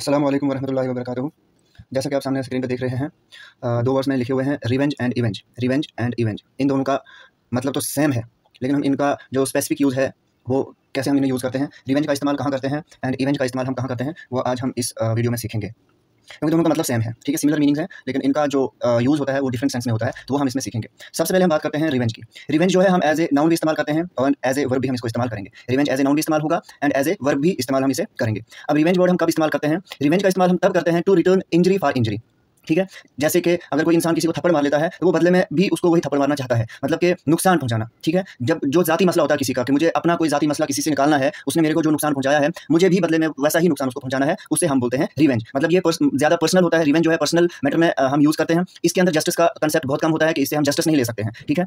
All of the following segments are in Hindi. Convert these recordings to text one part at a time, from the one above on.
अस्सलाम वालेकुम वरहमतुल्लाहि वबरकातुहू। जैसा कि आप सामने स्क्रीन पे देख रहे हैं, दो वर्ड्स में लिखे हुए हैं रिवेंज एंड इवेंज। रिवेंज एंड इवेंज, इन दोनों का मतलब तो सेम है, लेकिन हम इनका जो स्पेसिफिक यूज़ है वो कैसे हम इन्हें यूज़ करते हैं, रिवेंज का इस्तेमाल कहाँ करते हैं एंड इवेंज का इस्तेमाल हम कहाँ करते हैं, वो आज हम इस वीडियो में सीखेंगे। क्योंकि दोनों का मतलब सेम है, ठीक है, सिमिलर मीनिंग्स हैं, लेकिन इनका जो यूज़ होता है वो डिफरेंट सेंस में होता है, तो वो हम इसमें सीखेंगे। सबसे पहले हम बात करते हैं रिवेंज की। रिवेंज जो है हम एज ए नाउन भी इस्तेमाल करते हैं और एज ए वर्ब भी हम इसको इस्तेमाल करेंगे। रिवेंज एज ए नाउन भी इस्तेमाल होगा एंड एज ए वर्ब भी इस्तेमाल हम इसे करेंगे। अब रिवेंज वर्ड हम कब इस्तेमाल करते हैं? रिवेंज का इस्तेमाल हम तब करते हैं to return injury for injury. ठीक है, जैसे कि अगर कोई इंसान किसी को थप्पड़ मार लेता है तो वो बदले में भी उसको वही थप्पड़ मारना चाहता है, मतलब कि नुकसान पहुंचाना। ठीक है, जब जो जाती मसला होता है किसी का कि मुझे अपना कोई जाती मसला किसी से निकालना है, उसने मेरे को जो नुकसान पहुंचाया है मुझे भी बदले में वैसा ही नुकसान उसको पहुंचाना है, उसे हम बोलते हैं रिवेंज। मतलब ये ज़्यादा पर्सनल होता है। रिवेंज जो है पर्सनल मैटर में हम यूज़ करते हैं। इसके अंदर जस्टिस का कंसेप्ट बहुत कम होता है कि इससे हम जस्टिस नहीं ले सकते हैं। ठीक है,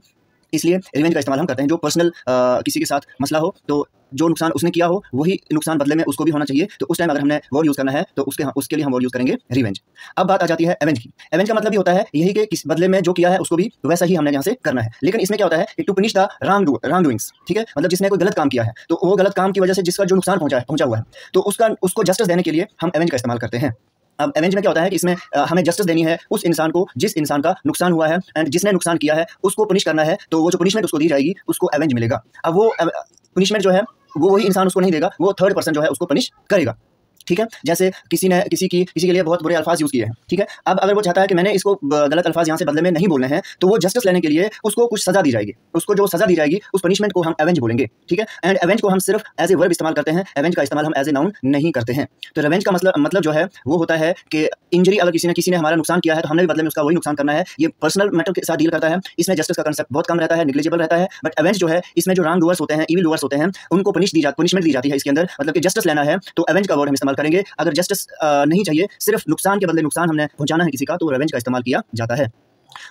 इसलिए रिवेंज का इस्तेमाल हम करते हैं जो पर्सनल किसी के साथ मसला हो, तो जो नुकसान उसने किया हो वही नुकसान बदले में उसको भी होना चाहिए, तो उस टाइम अगर हमने वर्ड यूज़ करना है तो उसके लिए हम वर्ड यूज़ करेंगे रिवेंज। अब बात आ जाती है एवेंज की। एवेंज का मतलब भी होता है यही कि किस बदले में जो किया है उसको भी वैसा ही हमने यहाँ से करना है, लेकिन इसमें क्या होता है कि to finish the wrong doings. ठीक है, मतलब जिसने कोई गलत काम किया है तो वो गलत काम की वजह से जिसका जो नुकसान पहुंचा हुआ है तो उसको जस्टिस देने के लिए हम एवेंज का इस्तेमाल करते हैं। अब एवेंज में क्या होता है कि इसमें हमें जस्टिस देनी है उस इंसान को जिस इंसान का नुकसान हुआ है, एंड जिसने नुकसान किया है उसको पनिश करना है, तो वो जो पनिशमेंट उसको दी जाएगी उसको एवेंज मिलेगा। अब वो पनिशमेंट जो है वो वही इंसान उसको नहीं देगा, वो थर्ड पर्सन जो है उसको पनिश करेगा। ठीक है, जैसे किसी ने किसी के लिए बहुत बुरे अल्फाज यूज़ किए हैं। ठीक है, अब अगर वो चाहता है कि मैंने इसको गलत अल्फाज यहाँ से बदले में नहीं बोलने हैं, तो वो जस्टिस लेने के लिए उसको कुछ सजा दी जाएगी। उसको जो सजा दी जाएगी उस पनिशमेंट को हम एवेंज बोलेंगे। ठीक है, एंड एवेंज को हम सिर्फ एज ए वर्ब इस्तेमाल करते हैं, एवेंज का इस्तेमाल हम एज ए नाउन नहीं करते हैं। तो रिवेंज का मतलब जो है वो होता है कि इंजरी, अगर किसी ने हमारा नुकसान किया है तो हमने भी बदले में उसका वही नुकसान करना है। ये पर्सनल मैटर के साथ डील करता है, इसमें जस्टिस का कंसेप्ट बहुत कम रहता है, निग्लिजिबल रहता है। बट एवेंज जो है इसमें जो रॉन्ग डूअर्स होते हैं, इविल डूअर्स होते हैं, उनको पनिशमेंट दी जाती है इसके अंदर। मतलब कि जस्टिस लेना है तो एवेंज का वर्ड हम इस्तेमाल करेंगे। अगर जस्टिस नहीं चाहिए, सिर्फ नुकसान के बदले नुकसान हमने पहुंचाना है किसी का, तो रिवेंज का इस्तेमाल किया जाता है।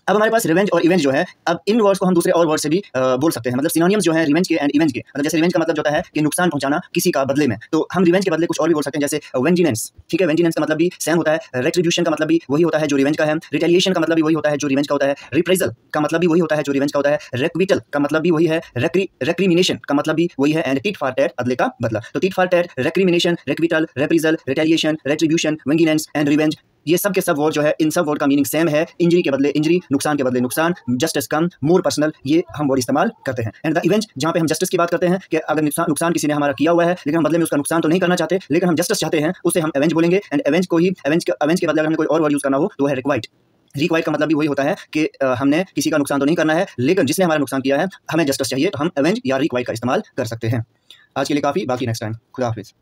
अब हमारे पास रिवेंज और इवेंज जो है, अब इन वर्ड्स को हम दूसरे और वर्ड से भी बोल सकते हैं। मतलब सिनोनिम्स जो है रिवेंज के एंड इवेंज के, मतलब जैसे रिवेंज का मतलब जो होता है कि नुकसान पहुंचाना किसी का बदले में, तो हम रिवेंज के बदले कुछ और भी बोल सकते हैं, जैसे वेंजिनेंस। ठीक है, वेंजिनेंस का मतलब भी सेम होता है। रेट्रीब्यूशन का मतलब भी वही होता है जो रिवेंज का है। रिटेलिएशन का मतलब भी वही होता है जो रिवेंज का होता है। रिप्राइजल का मतलब भी वही होता है जो रिवेंज का होता है। रेक्विटल का मतलब भी वही है। रेक्रिमिनेशन का मतलब भी वही है। एंड टिट फॉर टैट, बदले का बदला। तो tit for tat, recrimination, requital, reprisal, retaliation, retribution, vengeance and revenge, ये सब के सब वर्ड जो है, इन सब वर्ड का मीनिंग सेम है। इंजरी के बदले इंजरी, नुकसान के बदले नुकसान, जस्टिस कम, मोर पर्सनल, ये हम वर्ड इस्तेमाल करते हैं। एंड द इवेंज, जहाँ पे हम जस्टिस की बात करते हैं कि अगर नुकसान किसी ने हमारा किया हुआ है लेकिन हम बदले में उसका नुकसान तो नहीं करना चाहते, लेकिन हम जस्टिस चाहते हैं, उसे हम एवेंज बोलेंगे। एंड एवेंज के बदले अगर हमें कोई और वर्ड यूज़ करना हो तो है रिक्वाइट। रिक्वाइट का मतलब भी वही होता है कि हमने किसी का नुकसान तो नहीं करना है, लेकिन जिसने हमारा नुकसान किया है हमें जस्टिस चाहिए, तो हम एवेंज या रिक्वाइट का इस्तेमाल कर सकते हैं। आज के लिए काफ़ी, बाकी नेक्स्ट टाइम। खुदा हाफिज़।